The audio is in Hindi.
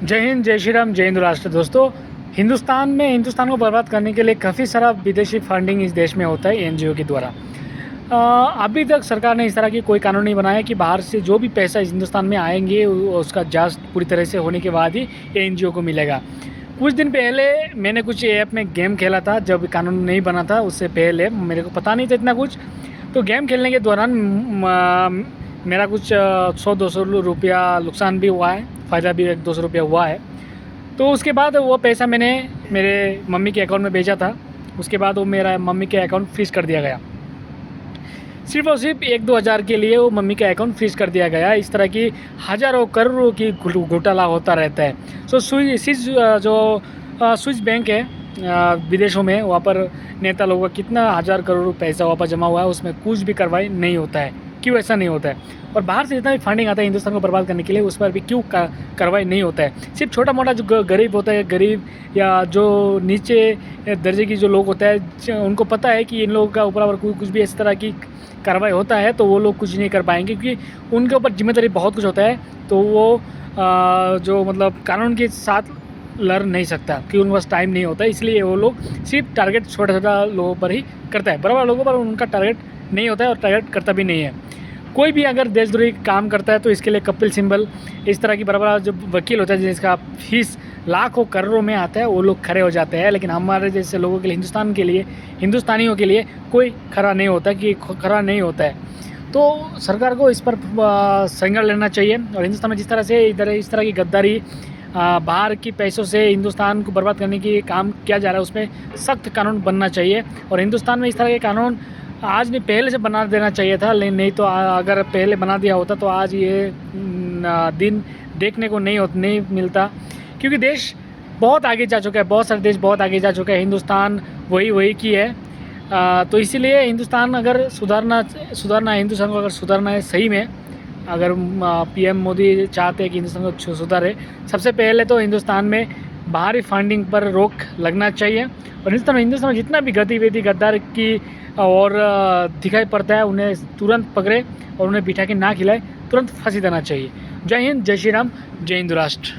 जय हिंद, जय श्री राम, जय हिंद राष्ट्र। दोस्तों, हिंदुस्तान को बर्बाद करने के लिए काफ़ी सारा विदेशी फंडिंग इस देश में होता है एनजीओ के द्वारा। अभी तक सरकार ने इस तरह की कोई कानून नहीं बनाया कि बाहर से जो भी पैसा इस हिंदुस्तान में आएंगे उसका जांच पूरी तरह से होने के बाद ही एनजीओ को मिलेगा। कुछ दिन पहले मैंने कुछ ऐप में गेम खेला था, जब कानून नहीं बना था उससे पहले मेरे को पता नहीं था इतना कुछ। तो गेम खेलने के दौरान मेरा कुछ 100-200 रुपया नुकसान भी हुआ है, फ़ायदा भी 1-200 रुपया हुआ है। तो उसके बाद वो पैसा मैंने मेरे मम्मी के अकाउंट में भेजा था। उसके बाद वो मेरा मम्मी के अकाउंट फ्रीज़ कर दिया गया। सिर्फ़ और सिर्फ 1-2 हज़ार के लिए वो मम्मी का अकाउंट फ्रीज़ कर दिया गया। इस तरह की हज़ारों करोड़ों की घोटाला होता रहता है। सो स्विस बैंक है विदेशों में, वहाँ पर नेता लोगों का कितना हज़ार करोड़ पैसा वहाँ पर जमा हुआ है, उसमें कुछ भी कार्रवाई नहीं होता है। क्यों ऐसा नहीं होता है? और बाहर से जितना भी फंडिंग आता है हिंदुस्तान को बर्बाद करने के लिए, उस पर भी क्यों कार्रवाई नहीं होता है? सिर्फ छोटा मोटा जो गरीब होता है, गरीब या जो नीचे दर्जे की जो लोग होता है, उनको पता है कि इन लोगों का ऊपर अगर कुछ भी इस तरह की कार्रवाई होता है तो वो लोग कुछ नहीं कर पाएंगे, क्योंकि उनके ऊपर जिम्मेदारी बहुत कुछ होता है। तो वो जो मतलब कानून के साथ लड़ नहीं सकता, कि उनके पास टाइम नहीं होता। इसलिए वो लोग सिर्फ टारगेट छोटा लोगों पर ही करता है, बड़ा लोगों पर उनका टारगेट नहीं होता है और टारगेट करता भी नहीं है। कोई भी अगर देशद्रोही काम करता है तो इसके लिए कपिल सिब्बल इस तरह की बड़ा जो वकील होता है जिसका फीस लाखों करोड़ों में आता है, वो लोग खड़े हो जाते हैं। लेकिन हमारे जैसे लोगों के लिए, हिंदुस्तानियों के लिए कोई खड़ा नहीं होता है। तो सरकार को इस पर संज्ञान लेना चाहिए। और हिंदुस्तान में जिस तरह से इस तरह की गद्दारी बाहर की पैसों से हिंदुस्तान को बर्बाद करने की काम किया जा रहा है, उसमें सख्त कानून बनना चाहिए। और हिंदुस्तान में इस तरह के कानून आज नहीं, पहले से बना देना चाहिए था। लेकिन नहीं तो अगर पहले बना दिया होता तो आज ये दिन देखने को नहीं मिलता, क्योंकि देश बहुत आगे जा चुका है, बहुत सारे देश बहुत आगे जा चुका है। हिंदुस्तान वही की है। तो इसीलिए हिंदुस्तान अगर सुधारना है, हिंदुस्तान को अगर सुधारना है सही में, अगर पीएम मोदी चाहते हैं कि हिंदुस्तान को सुधारे, सबसे पहले तो हिंदुस्तान में बाहरी फंडिंग पर रोक लगना चाहिए। और हिंदुस्तान में जितना भी गतिविधि गद्दार की और दिखाई पड़ता है, उन्हें तुरंत पकड़े और उन्हें बिठा के ना खिलाए, तुरंत फांसी देना चाहिए। जय हिंद, जय श्री राम, जय हिंद राष्ट्र।